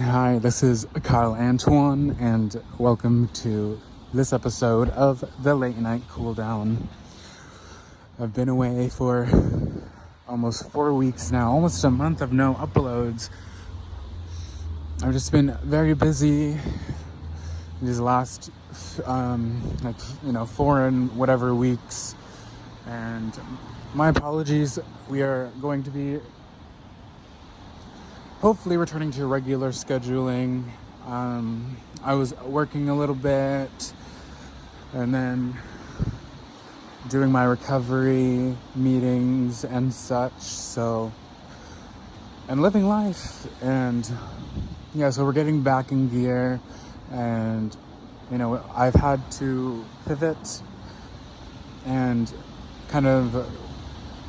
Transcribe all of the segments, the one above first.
Hi, this is Kyle Antoine, and welcome to this episode of the Late Night Cool Down. I've been away for almost 4 weeks now, almost a month of no uploads. I've just been very busy these last, 4 and whatever weeks, and my apologies. We are going to be hopefully returning to regular scheduling. I was working a little bit and then doing my recovery meetings and such, and living life, and so we're getting back in gear, and I've had to pivot and kind of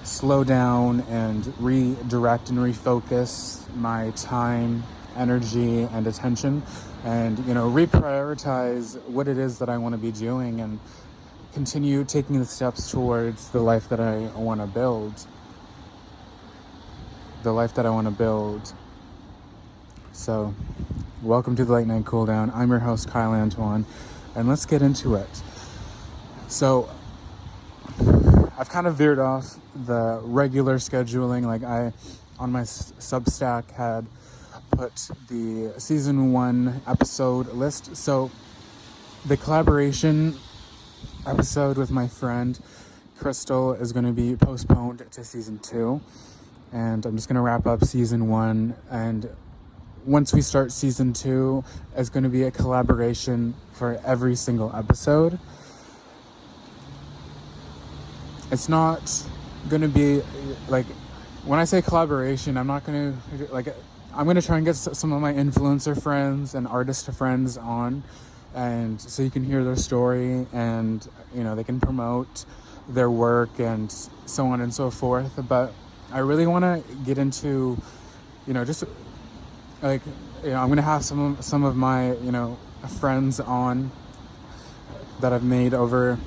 slow down and redirect and refocus my time, energy, and attention, and reprioritize what it is that I want to be doing and continue taking the steps towards the life that I want to build. So, welcome to the Late Night Cool Down. I'm your host, Kyle Antoine, and let's get into it. So, I've kind of veered off the regular scheduling. I, on my Substack, had put the season 1 episode list. So the collaboration episode with my friend Crystal is going to be postponed to season 2. And I'm just going to wrap up season 1. And once we start season 2, it's going to be a collaboration for every single episode. It's not going to be, when I say collaboration, I'm not going to, I'm going to try and get some of my influencer friends and artist friends on, and so you can hear their story, and, they can promote their work and so on and so forth. But I really want to get into, I'm going to have some of my, friends on that I've made over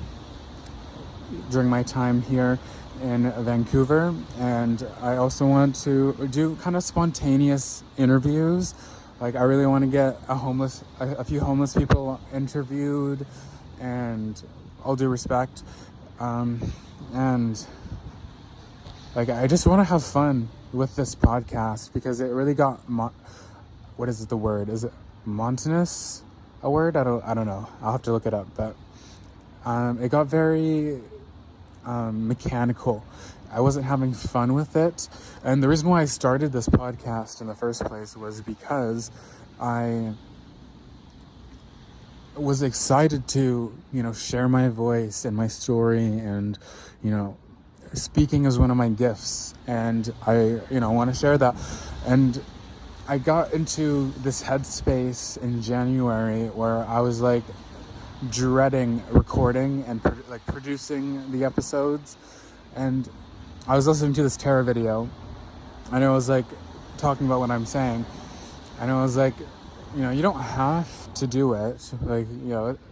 during my time here in Vancouver, and I also want to do kind of spontaneous interviews. I really want to get a few homeless people interviewed, and all due respect, and I just want to have fun with this podcast, because it really got what is it, the word? Is it monotonous? A word? I don't know. I'll have to look it up, but it got very mechanical. I wasn't having fun with it, and the reason why I started this podcast in the first place was because I was excited to share my voice and my story, and speaking is one of my gifts, and I want to share that. And I got into this headspace in January where I was dreading recording and producing the episodes, and I was listening to this Terra video, and I was talking about what I'm saying, and I was you don't have to do it,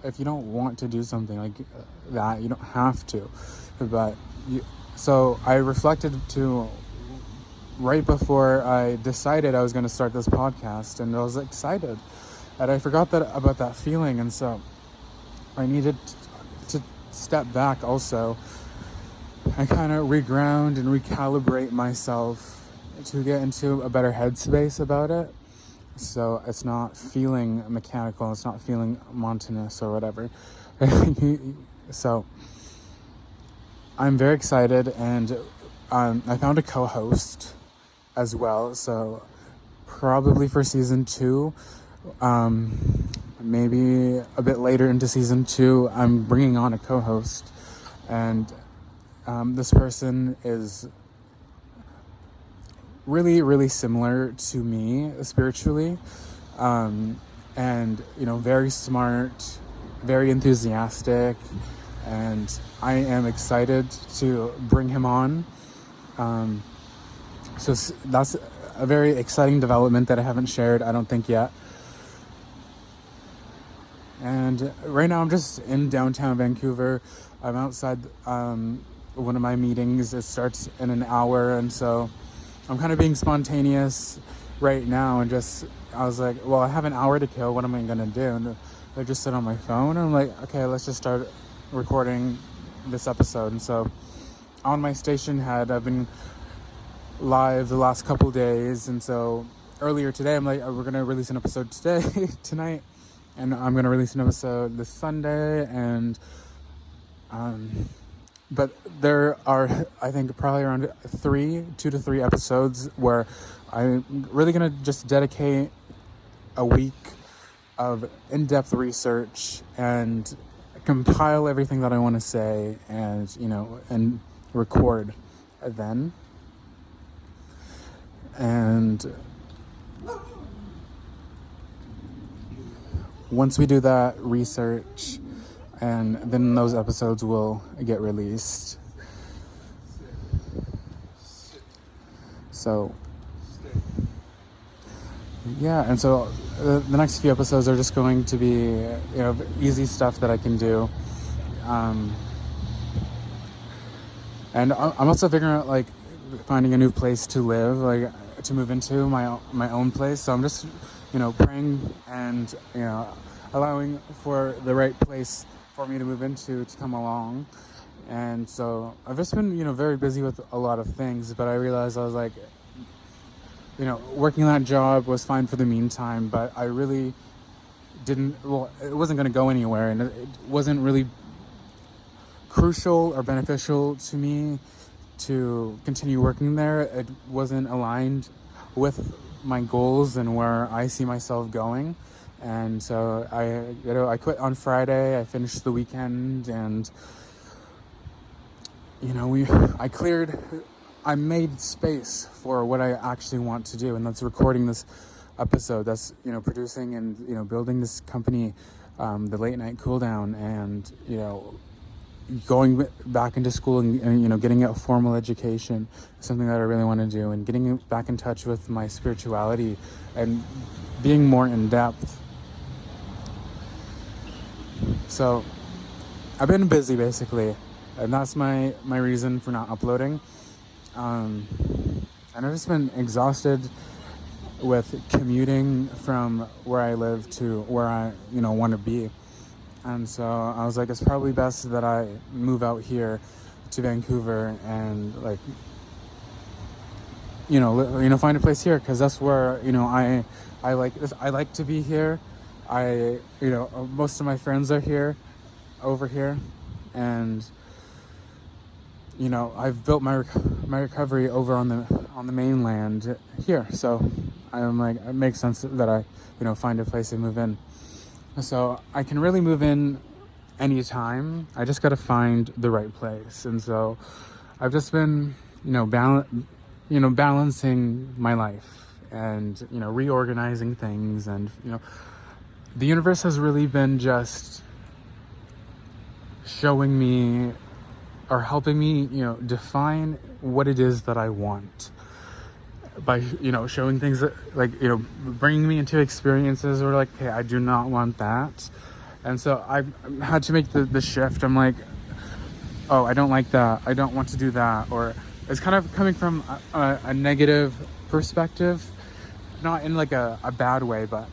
if you don't want to do something like that, you don't have to, but so I reflected to right before I decided I was going to start this podcast, and I was excited, and I forgot about that feeling, and so I needed to step back also and kind of reground and recalibrate myself to get into a better headspace about it, so it's not feeling mechanical, it's not feeling monotonous or whatever. So I'm very excited, and I found a co-host as well, so probably for season 2, maybe a bit later into season 2, I'm bringing on a co-host, and this person is really, really similar to me spiritually, and very smart, very enthusiastic, and I am excited to bring him on. So that's a very exciting development that I haven't shared, I don't think, yet. And right now I'm just in downtown Vancouver. I'm outside one of my meetings. It starts in an hour, and so I'm kind of being spontaneous right now and just, I was like, well, I have an hour to kill. What am I going to do? And I just sit on my phone. And I'm like, okay, let's just start recording this episode. And so on my station I've been live the last couple days. And so earlier today, I'm like, we're going to release an episode tonight. And I'm going to release an episode this Sunday. And, but there are, I think, probably around 2 to 3 episodes where I'm really going to just dedicate a week of in-depth research and compile everything that I want to say and, and record then. And once we do that research, and then those episodes will get released. So, yeah, and so the next few episodes are just going to be, easy stuff that I can do. And I'm also figuring out, like, finding a new place to live, like, to move into my own place. So I'm just, praying and, allowing for the right place for me to move into to come along. And so I've just been, very busy with a lot of things, but I realized I was like, working that job was fine for the meantime, but I really it wasn't going to go anywhere, and it wasn't really crucial or beneficial to me to continue working there. It wasn't aligned with my goals and where I see myself going. And so I quit on Friday. I finished the weekend, and I made space for what I actually want to do, and that's recording this episode. That's producing and building this company, the Late Night Cool Down, and going back into school and getting a formal education is something that I really want to do, and getting back in touch with my spirituality and being more in depth. So I've been busy, basically, and that's my reason for not uploading. And I've just been exhausted with commuting from where I live to where I want to be. And so I was like, it's probably best that I move out here to Vancouver and find a place here, because that's where I like to be here. Most of my friends are over here, and I've built my recovery over on the mainland here. So I'm like, it makes sense that I find a place to move in. So I can really move in anytime. I just got to find the right place. And so I've just been balancing my life and reorganizing things, and the universe has really been just showing me or helping me define what it is that I want by showing things that bringing me into experiences where hey, I do not want that. And so I had to make the shift. I'm like, oh, I don't like that, I don't want to do that. Or it's kind of coming from a negative perspective, not in a bad way, but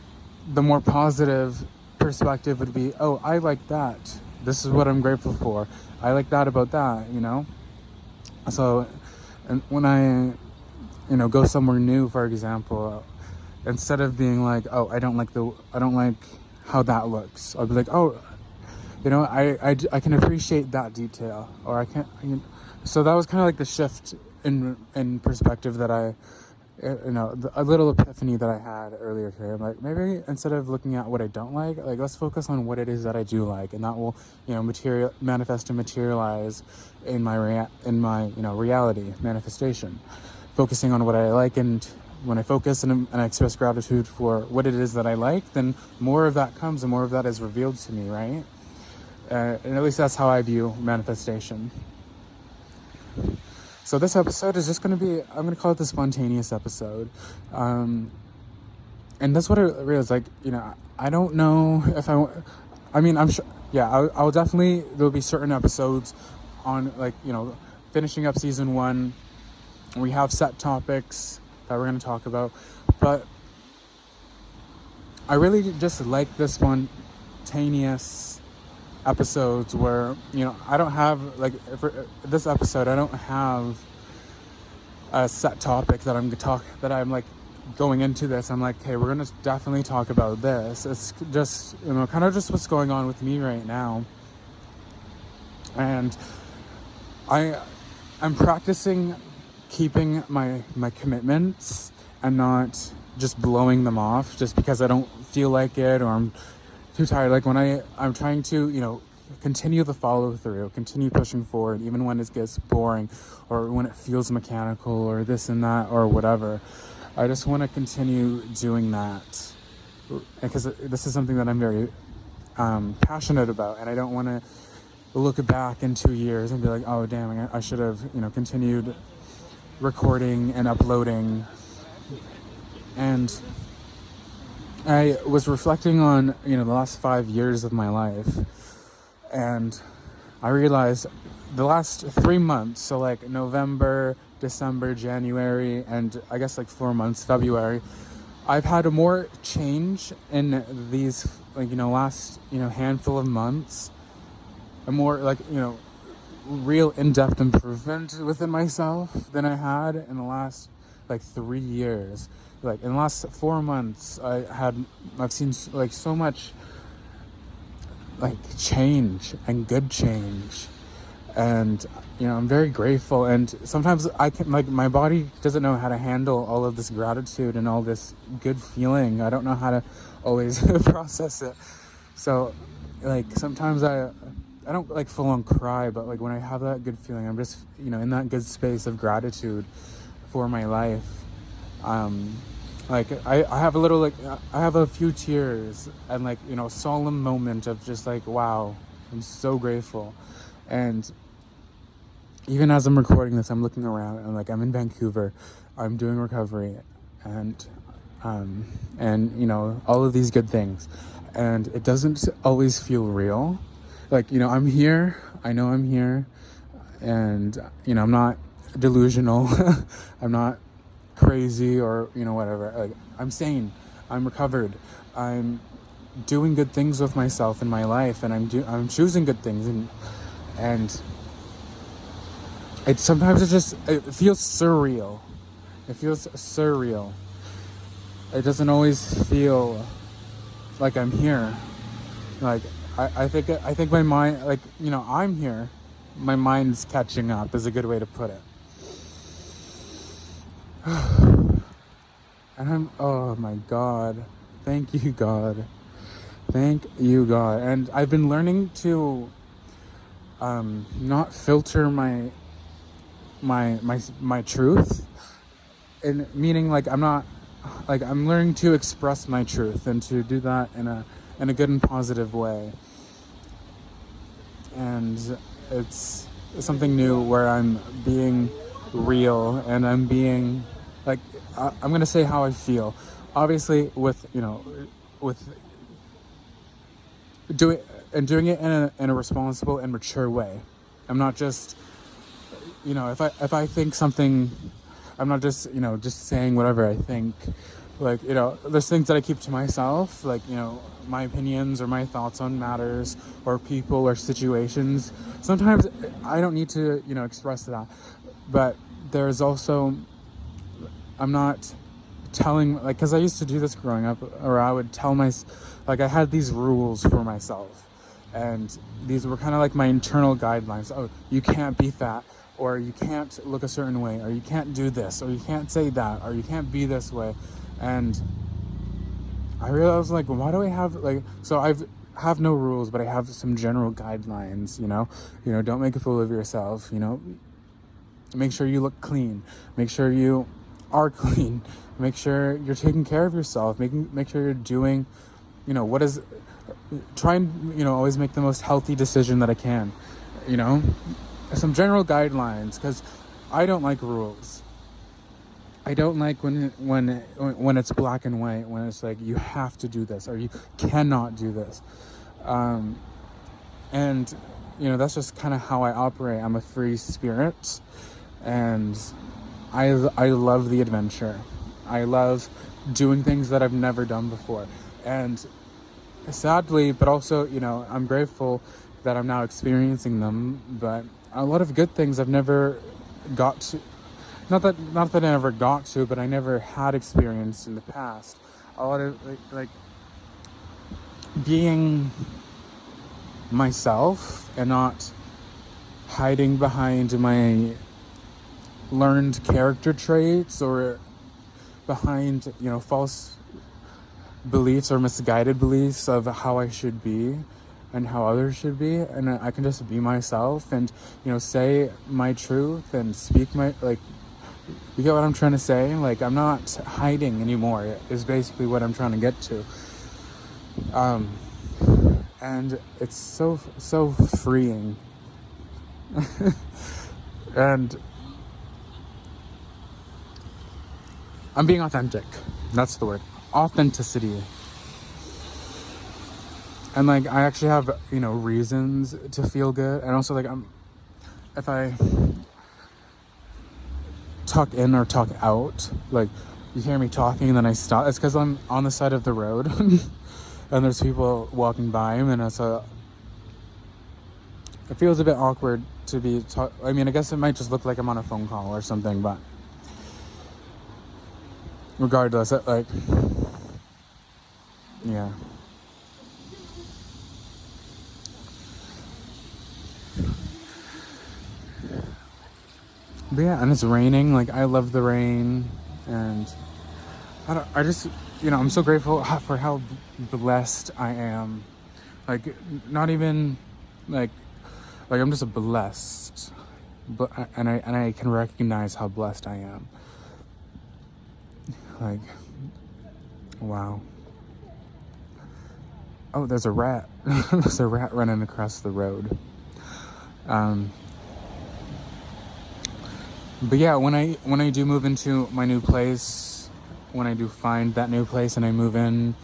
the more positive perspective would be, oh, I like that, this is what I'm grateful for, I like that about that. So, and when I go somewhere new, for example, instead of being like, oh, I don't like how that looks, I'll be like, oh, I can appreciate that detail, or I can't. So that was kind of like the shift in perspective that a little epiphany that I had earlier today. I'm like, maybe instead of looking at what I don't like, let's focus on what it is that I do like, and that will manifest and materialize in my reality manifestation. Focusing on what I like, and when I focus and I express gratitude for what it is that I like, then more of that comes and more of that is revealed to me, right? And at least that's how I view manifestation. So this episode is just going to be, I'm going to call it the spontaneous episode. And that's what I realized, I don't know if I'm sure, I'll definitely, there'll be certain episodes on, finishing up season 1. We have set topics that we're going to talk about, but I really just like this spontaneous episodes where, I don't have, like, for this episode, I don't have a set topic that I'm like going into this. I'm like, hey, we're gonna definitely talk about this. It's just, kind of just what's going on with me right now. And I'm practicing keeping my commitments and not just blowing them off just because I don't feel like it or I'm too tired. Like when I'm trying to, continue the follow through, continue pushing forward, even when it gets boring or when it feels mechanical or this and that or whatever. I just want to continue doing that because this is something that I'm very passionate about, and I don't want to look back in 2 years and be like, oh damn, I should have continued recording and uploading. And I was reflecting on the last 5 years of my life, and I realized the last 3 months, so like November, December, January, and I guess like 4 months, February, I've had a more change in these last handful of months, a more real in-depth improvement within myself than I had in the last 3 years. Like in the last 4 months, I've seen so much change and good change, and I'm very grateful. And sometimes I can my body doesn't know how to handle all of this gratitude and all this good feeling. I don't know how to always process it. So sometimes I don't full on cry, but when I have that good feeling, I'm just in that good space of gratitude for my life. I have I have a few tears and a solemn moment of just wow, I'm so grateful. And even as I'm recording this, I'm looking around and I'm in Vancouver, I'm doing recovery and all of these good things, and it doesn't always feel real. I'm here, I know I'm here, and I'm not delusional. I'm not crazy or whatever. I'm sane, I'm recovered, I'm doing good things with myself in my life, and I'm choosing good things, and sometimes it feels surreal. It doesn't always feel like I'm here. I think my mind, I'm here, my mind's catching up is a good way to put it. And oh my God, thank you God. And I've been learning to not filter my truth, and meaning I'm learning to express my truth and to do that in a good and positive way. And it's something new where I'm being real, and I'm being I'm gonna say how I feel, obviously with doing it in a responsible and mature way. I'm not just if I think something, I'm not just just saying whatever I think. There's things that I keep to myself, my opinions or my thoughts on matters or people or situations. Sometimes I don't need to express that, but there's also, I'm not telling, because I used to do this growing up, or I would tell I had these rules for myself, and these were kind of my internal guidelines. Oh, you can't be fat, or you can't look a certain way, or you can't do this, or you can't say that, or you can't be this way. And I realized why do I have so I have no rules, but I have some general guidelines. Don't make a fool of yourself. Make sure you look clean, make sure you are clean, make sure you're taking care of yourself, make sure you're doing what is, try and always make the most healthy decision that I can. Some general guidelines, because I don't like rules. I don't like when it's black and white, when it's you have to do this or you cannot do this. And that's just kind of how I operate. I'm a free spirit, and I love the adventure. I love doing things that I've never done before. And sadly, but also, I'm grateful that I'm now experiencing them. But a lot of good things I've never got to, not that I never got to, but I never had experienced in the past. A lot of like being myself and not hiding behind my learned character traits or behind, false beliefs or misguided beliefs of how I should be and how others should be, and I can just be myself and say my truth and speak my, like, you get what I'm trying to say? Like, I'm not hiding anymore is basically what I'm trying to get to. And it's so freeing. And I'm being authentic. That's the word. Authenticity. And like, I actually have, reasons to feel good. And also, like, if I talk in or talk out, like, you hear me talking and then I stop, it's because I'm on the side of the road and there's people walking by, and it feels a bit awkward to be I mean, I guess it might just look like I'm on a phone call or something, but regardless, like, yeah. But yeah, and it's raining. Like, I love the rain, and I just, I'm so grateful for how blessed I am. Like, not even, like I'm just blessed, but I can recognize how blessed I am. Like, wow. Oh, there's a rat. There's a rat running across the road. But yeah, when I do move into my new place, when I do find that new place and I move in,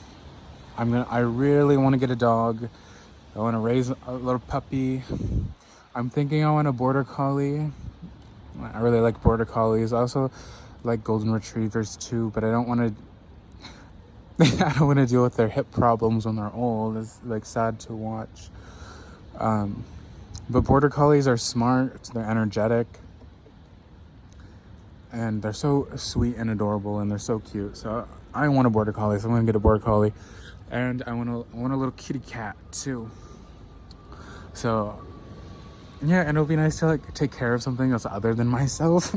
I really want to get a dog. I want to raise a little puppy. I'm thinking I want a border collie. I really like border collies. I also like golden retrievers too, but I don't want to deal with their hip problems when they're old. It's like sad to watch. But border collies are smart. They're energetic. And they're so sweet and adorable, and they're so cute. So I want a border collie, so I'm gonna get a border collie, and I want a little kitty cat too. So yeah, and it'll be nice to like take care of something else other than myself.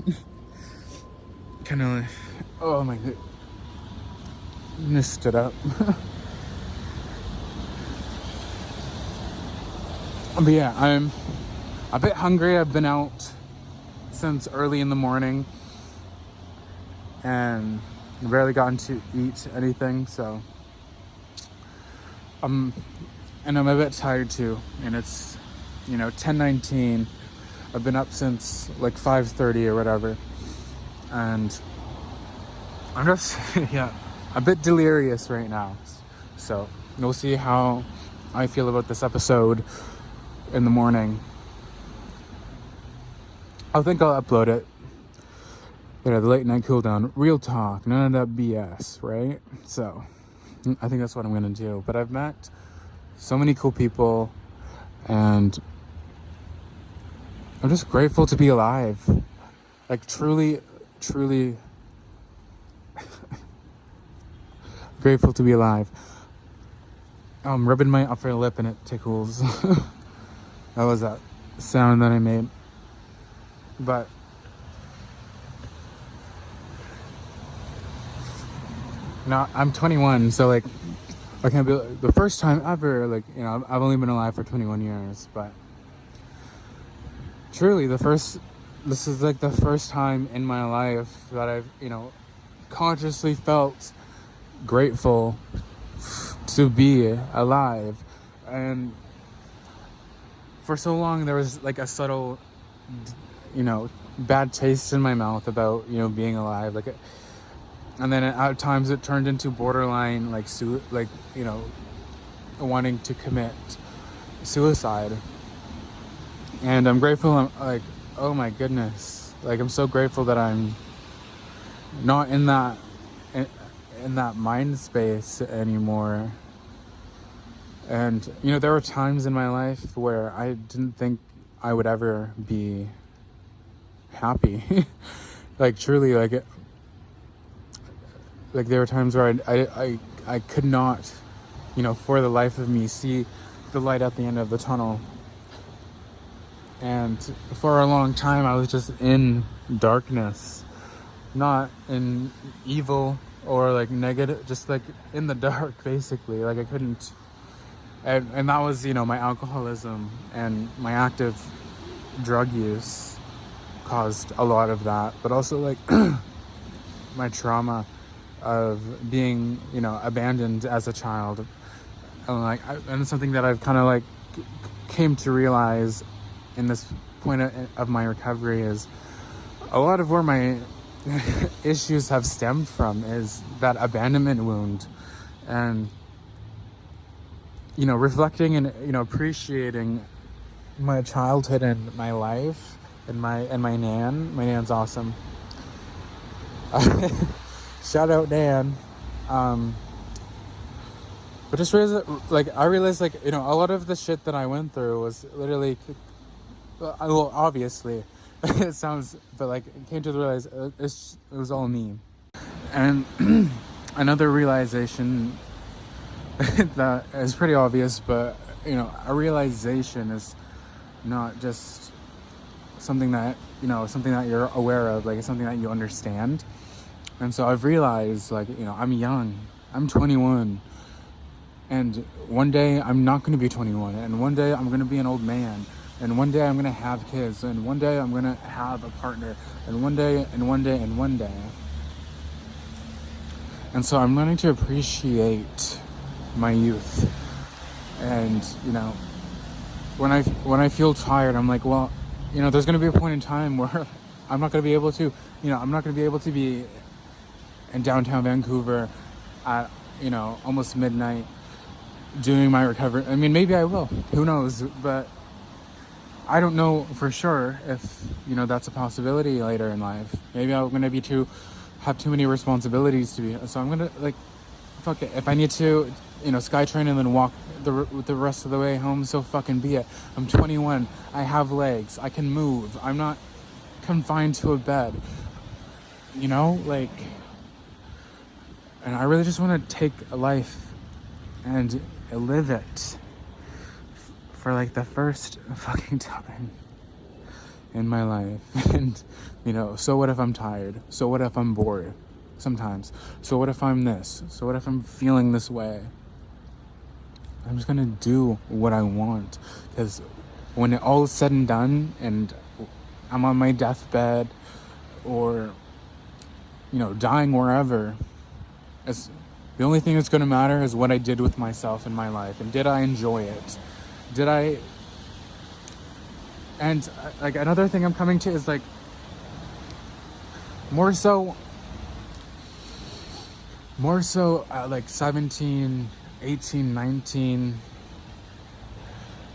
Kind of, oh my god, messed it up. But yeah, I'm a bit hungry. I've been out since early in the morning and barely gotten to eat anything, so and I'm a bit tired too, and it's 10:19. I've been up since like 5:30 or whatever, and I'm just a bit delirious right now. So we'll see how I feel about this episode in the morning. I think I'll upload it. The late night cool down, real talk, none of that BS, right? So I think that's what I'm gonna do. But I've met so many cool people, and I'm just grateful to be alive. Like, truly grateful to be alive. I'm rubbing my upper lip and it tickles. That was that sound that I made. But now I'm 21, so like I can't be the first time ever. Like, I've only been alive for 21 years, but truly this is like the first time in my life that I've consciously felt grateful to be alive. And for so long there was like a subtle bad taste in my mouth about being alive, like, and then at times it turned into borderline wanting to commit suicide. And I'm grateful. I'm like, oh my goodness, like I'm so grateful that I'm not in in that mind space anymore. And, there were times in my life where I didn't think I would ever be happy. Like, truly, like there were times where I could not, for the life of me, see the light at the end of the tunnel. And for a long time, I was just in darkness, not in evil or like negative, just like in the dark, basically. Like I couldn't, and that was, my alcoholism and my active drug use caused a lot of that, but also like my trauma of being, abandoned as a child. And and it's something that I've kind of like came to realize in this point of my recovery is a lot of where my issues have stemmed from is that abandonment wound. And, reflecting and, appreciating my childhood and my life and my Nan. My Nan's awesome. Shout out Nan. But just I realized a lot of the shit that I went through was literally, well, obviously it sounds, but I came to realize it was all me. And another realization that is pretty obvious, but a realization is not just something that you're aware of, it's something that you understand. And so I've realized I'm young, I'm 21, and one day I'm not going to be 21, and one day I'm going to be an old man, and one day I'm going to have kids, and one day I'm going to have a partner, and one day, and one day, and one day. And so I'm learning to appreciate my youth. And, when I feel tired, I'm like, well, there's going to be a point in time where I'm not going to be able to, be in downtown Vancouver at, almost midnight doing my recovery. I mean, maybe I will. Who knows? But I don't know for sure if, that's a possibility later in life. Maybe I'm going to have too many responsibilities to be. So I'm going to, fuck it. If I need to, SkyTrain and then walk the rest of the way home, so fucking be it. I'm 21. I have legs. I can move. I'm not confined to a bed. And I really just want to take a life and live it for the first fucking time in my life. And so what if I'm tired? So what if I'm bored sometimes? So what if I'm this? So what if I'm feeling this way? I'm just gonna do what I want, because when it all is said and done and I'm on my deathbed or dying wherever, the only thing that's going to matter is what I did with myself in my life, and did I enjoy it? And another thing I'm coming to is more so 17, 18, 19,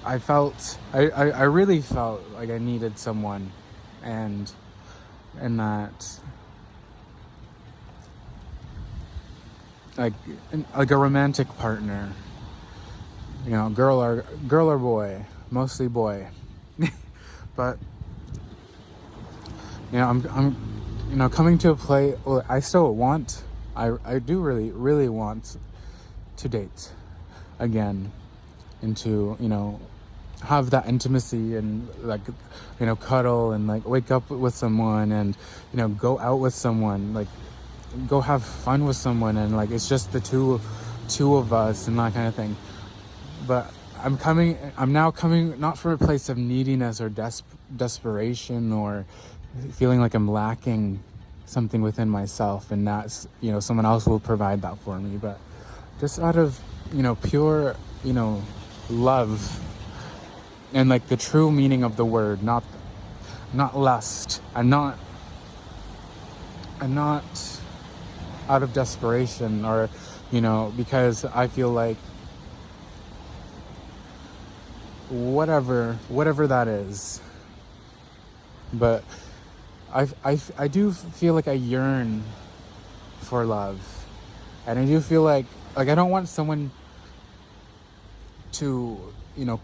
I really felt like I needed someone, and that like a romantic partner, girl or boy, mostly boy. But I'm coming to a place. Well, I still want. I do really want to date again, and to have that intimacy and cuddle and wake up with someone and go out with someone, go have fun with someone, and it's just the two of us and that kind of thing. But I'm now coming not from a place of neediness or desperation or feeling like I'm lacking something within myself, and that's someone else will provide that for me, but just out of pure love and the true meaning of the word, not lust. I'm not out of desperation or because I feel like whatever that is. But I do feel like I yearn for love, And I do feel like I don't want someone to,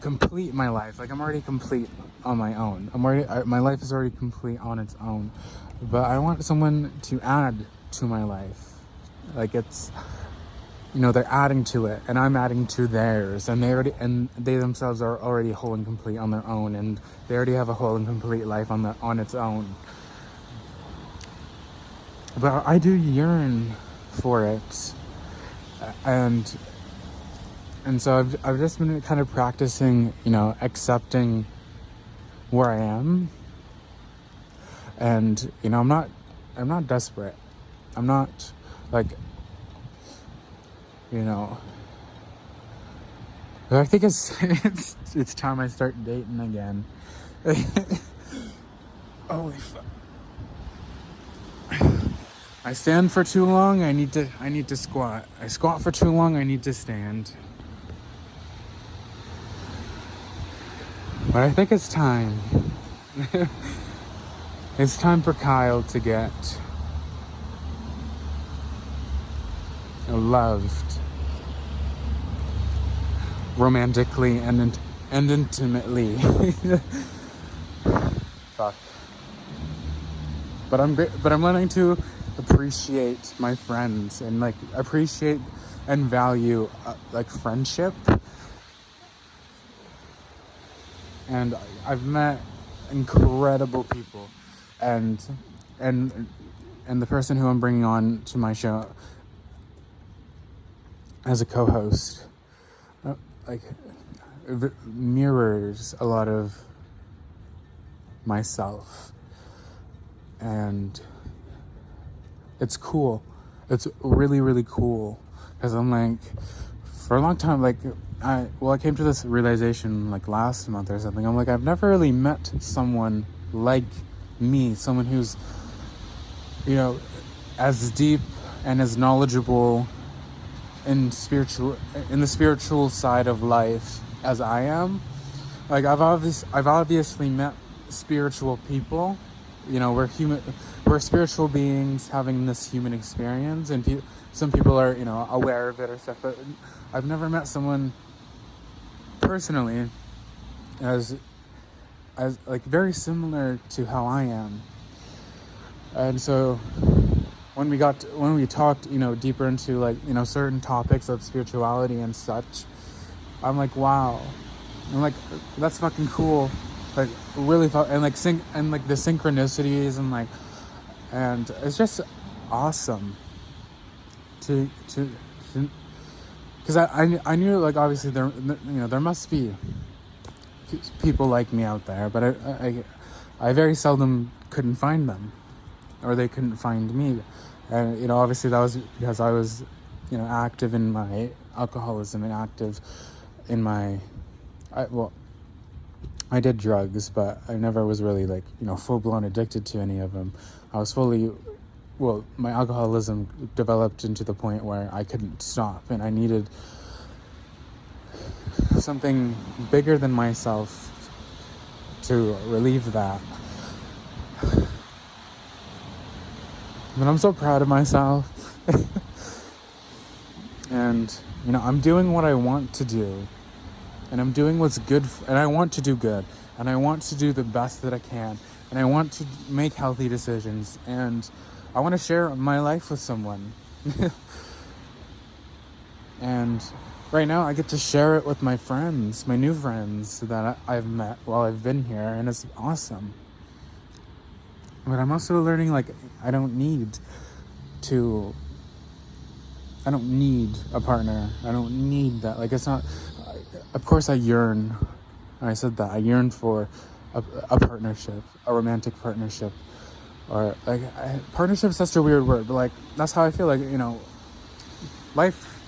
complete my life. Like, I'm already complete on my own. My life is already complete on its own. But I want someone to add to my life. Like, it's, they're adding to it, and I'm adding to theirs, and they themselves are already whole and complete on their own, and they already have a whole and complete life on its own. But I do yearn for it, and so I've just been kind of practicing, accepting where I am, and I'm not desperate. I'm not like. I think it's time I start dating again. Holy fuck! I stand for too long. I need to squat. I squat for too long. I need to stand. But I think it's time. It's time for Kyle to get loved. Romantically and intimately. Fuck. But I'm learning to appreciate my friends and appreciate and value friendship. And I've met incredible people, and the person who I'm bringing on to my show as a co-host mirrors a lot of myself, and it's cool. It's really, really cool, because I'm for a long time, I came to this realization last month or something. I'm I've never really met someone like me, someone who's as deep and as knowledgeable in the spiritual side of life as I am. I've obviously met spiritual people. We're spiritual beings having this human experience, and some people are aware of it or stuff. But I've never met someone personally as very similar to how I am. And so when we talked, deeper into certain topics of spirituality and such, I'm wow. I'm that's fucking cool. Really fun, and the synchronicities and it's just awesome to because I knew obviously there must be people like me out there, but I very seldom couldn't find them, or they couldn't find me. And obviously that was because I was active in my alcoholism and active in my I did drugs, but I never was really full-blown addicted to any of them. I was my alcoholism developed into the point where I couldn't stop, and I needed something bigger than myself to relieve that. But I'm so proud of myself. And I'm doing what I want to do, and I'm doing what's good, and I want to do good, and I want to do the best that I can, and I want to make healthy decisions, and I want to share my life with someone. And right now I get to share it with my friends, my new friends that I've met while I've been here, and it's awesome. But I'm also learning I don't need a partner. I don't need that. It's not. Of course, I yearn. I said that I yearn for a partnership, a romantic partnership, or partnership is such a weird word, but that's how I feel. Life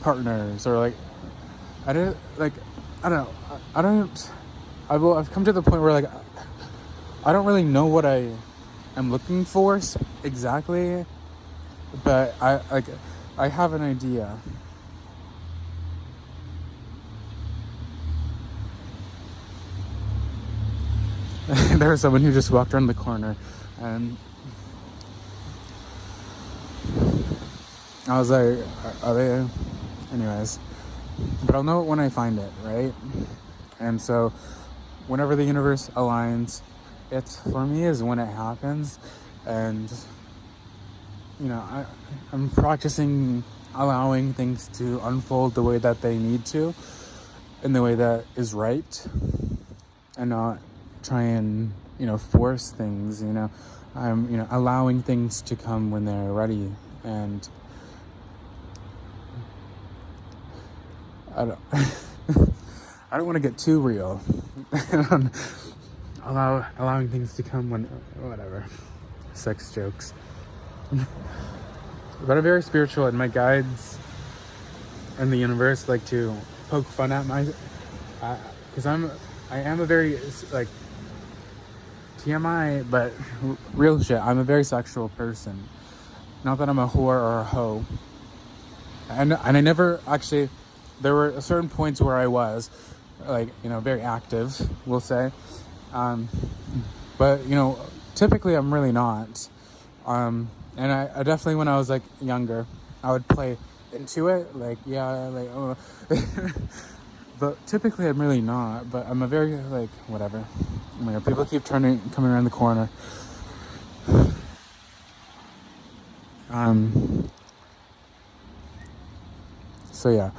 partners, or I don't know. I've come to the point where I don't really know what I am looking for exactly, but I have an idea. There was someone who just walked around the corner, and I was like, are they? Anyways, but I'll know it when I find it, right? And so, whenever the universe aligns, it for me is when it happens, and I'm practicing allowing things to unfold the way that they need to, in the way that is right, and not try and force things. I'm allowing things to come when they're ready, and I don't I don't want to get too real. Allowing things to come when whatever. Sex jokes. But I'm very spiritual, and my guides and the universe like to poke fun at my, because I am a very like TMI, but real shit. I'm a very sexual person. Not that I'm a whore or a hoe. And I never actually. There were certain points where I was, like, very active, we'll say. But, typically I'm really not. And I definitely, when I was, like, younger, I would play into it. Like, yeah, like, oh. But typically I'm really not. But I'm a very, like, whatever. People keep coming around the corner. So, yeah.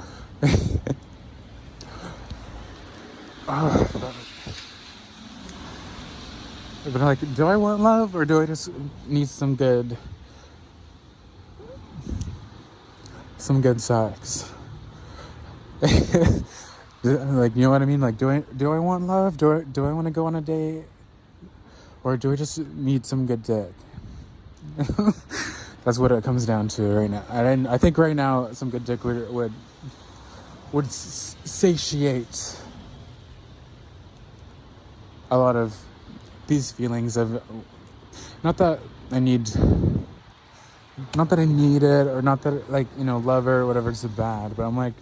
But like, do I want love, or do I just need some good sex? Like, you know what I mean? Like, do I want love? Do I want to go on a date, or do I just need some good dick? That's what it comes down to right now. And I think right now some good dick would satiate a lot of these feelings of not that I need it, or not that, like, love or whatever is bad, but I'm like,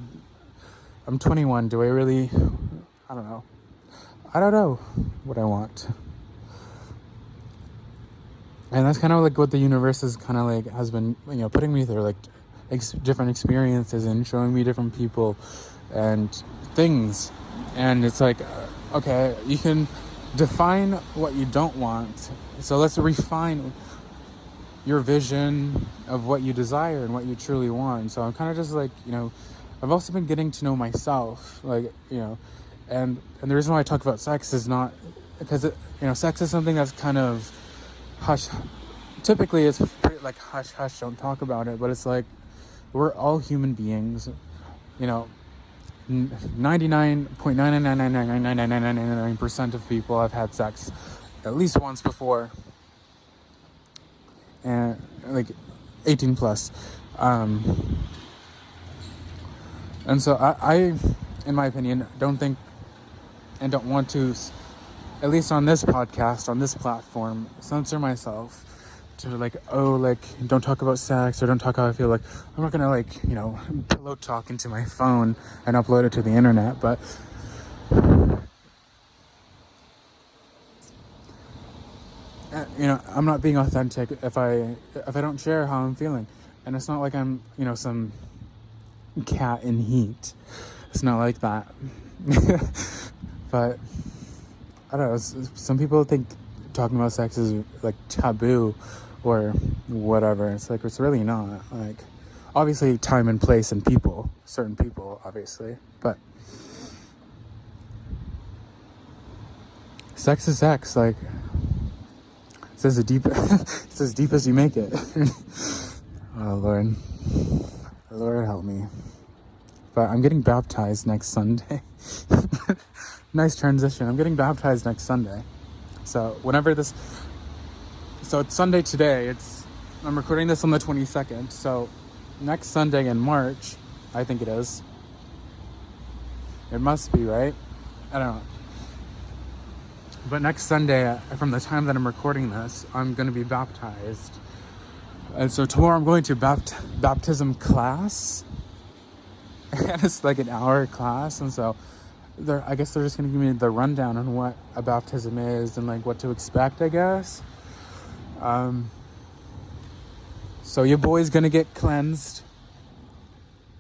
I'm 21. Do I really? I don't know what I want. And that's kind of like what the universe is kind of like has been, putting me through, like different experiences and showing me different people and things. And it's like, okay, you can define what you don't want. So let's refine your vision of what you desire and what you truly want. So I'm kind of just like, I've also been getting to know myself, like, and the reason why I talk about sex is not because sex is something that's kind of hush. Typically it's pretty like hush hush, don't talk about it, but it's like we're all human beings. 99.9999999% of people have had sex at least once before, and like 18 plus. And so I, in my opinion, don't think and don't want to, at least on this podcast, on this platform, censor myself to don't talk about sex or don't talk how I feel. Like, I'm not gonna pillow talk into my phone and upload it to the internet, but I'm not being authentic if I don't share how I'm feeling. And it's not like I'm some cat in heat. It's not like that. But I don't know, some people think talking about sex is like taboo or whatever. It's like, it's really not. Like, obviously time and place and people, certain people, obviously, but sex is sex. Like, it's as deep it's as deep as you make it. Oh Lord help me. But I'm getting baptized next Sunday. Nice transition. I'm getting baptized next Sunday. So so it's Sunday today. I'm recording this on the 22nd. So next Sunday in March, I think it is. It must be, right? I don't know. But next Sunday, from the time that I'm recording this, I'm going to be baptized. And so tomorrow I'm going to baptism class. And it's like an hour class. And so I guess they're just going to give me the rundown on what a baptism is and like what to expect, I guess. So your boy's going to get cleansed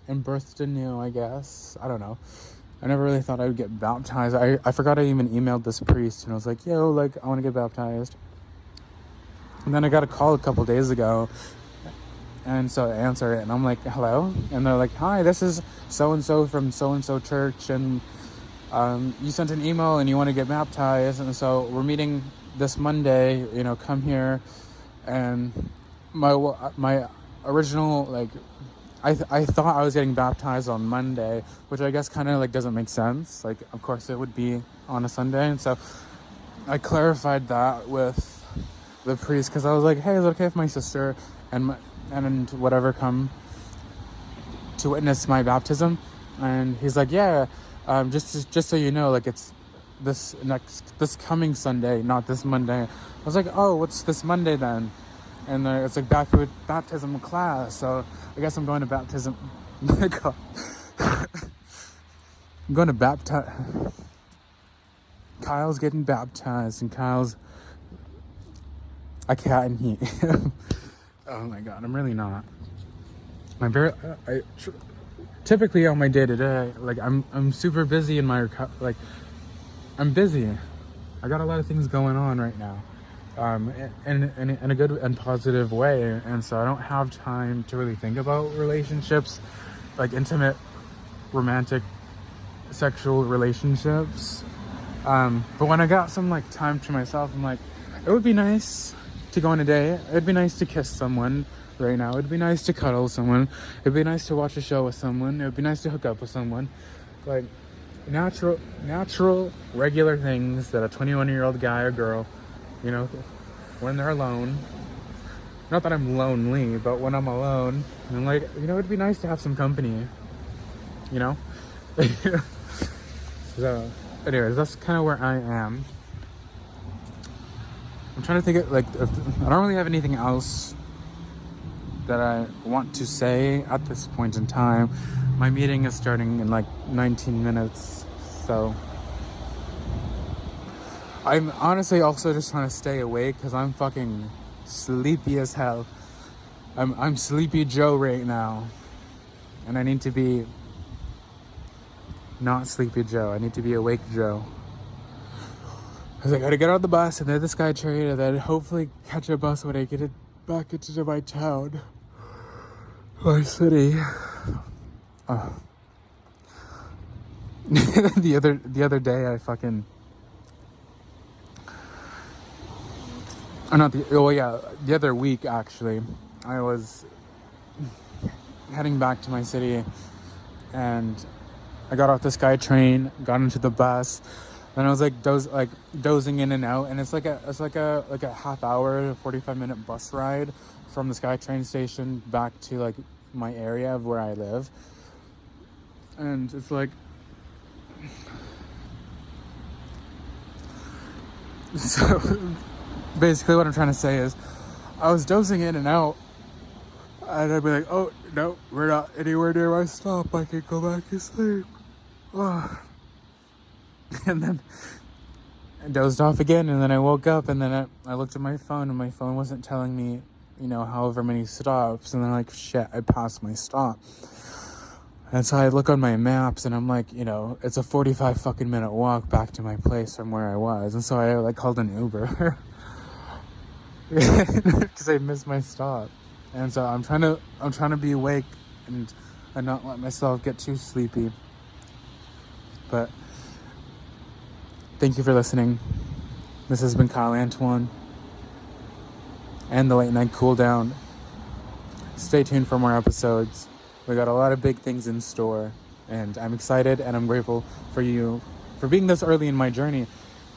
and birthed anew, I guess. I don't know. I never really thought I would get baptized. I forgot I even emailed this priest, and I was like, yo, like, I want to get baptized. And then I got a call a couple days ago, and so I answer it, and I'm like, hello? And they're like, hi, this is so-and-so from so-and-so church, and you sent an email and you want to get baptized, and so we're meeting this Monday, you know, come here. And my original, like, I thought I was getting baptized on Monday, which I guess kind of, like, doesn't make sense. Like, of course it would be on a Sunday, and so I clarified that with the priest, because I was like, hey, is it okay if my sister and whatever come to witness my baptism? And he's like, yeah, just so you know, like, it's this coming Sunday, not this Monday. I was like, oh, what's this Monday then? And it's like baptism class, so I guess I'm going to baptism. My God. I'm going to baptize. Kyle's getting baptized, and Kyle's a cat and he. Oh my God, I'm really not. Typically on my day to day, like, I'm super busy in my I'm busy. I got a lot of things going on right now, in a good and positive way, and so I don't have time to really think about relationships, like intimate, romantic, sexual relationships. But when I got some, like, time to myself, I'm like, it would be nice to go on a date. It'd be nice to kiss someone right now. It'd be nice to cuddle with someone. It'd be nice to watch a show with someone. It would be nice to hook up with someone. Like, natural, regular things that a 21-year-old guy or girl, you know, when they're alone. Not that I'm lonely, but when I'm alone, I'm like, you know, it'd be nice to have some company, you know? So, anyways, that's kind of where I am. I'm trying to think of, like, I don't really have anything else that I want to say at this point in time. My meeting is starting in, like, 19 minutes, so I'm honestly also just trying to stay awake because I'm fucking sleepy as hell. I'm Sleepy Joe right now, and I need to be not Sleepy Joe. I need to be Awake Joe. Because I gotta get on the bus and then the SkyTrain, and then hopefully catch a bus when I get it back into my town, my city. The other day I fucking, the other week actually, I was heading back to my city, and I got off the SkyTrain, got into the bus. And I was like dozing in and out, and it's like a half hour, 45-minute bus ride from the SkyTrain station back to, like, my area of where I live. And it's like, so basically what I'm trying to say is, I was dozing in and out, and I'd be like, oh no, we're not anywhere near my stop, I can go back to sleep. And then I dozed off again, and then I woke up, and then I looked at my phone, and my phone wasn't telling me, you know, however many stops, and then I'm like, shit, I passed my stop. And so I look on my maps, and I'm like, you know, it's a 45 fucking minute walk back to my place from where I was, and so I, like, called an Uber because I missed my stop. And so I'm trying to be awake and not let myself get too sleepy. But thank you for listening. This has been Kyle Antoine and the Late Night Cool Down. Stay tuned for more episodes. We got a lot of big things in store, and I'm excited, and I'm grateful for you for being this early in my journey,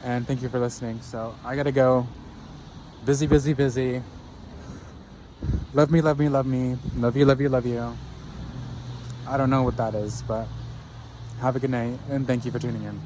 and thank you for listening. So I gotta go. Busy. Love me. Love you. I don't know what that is, but have a good night, and thank you for tuning in.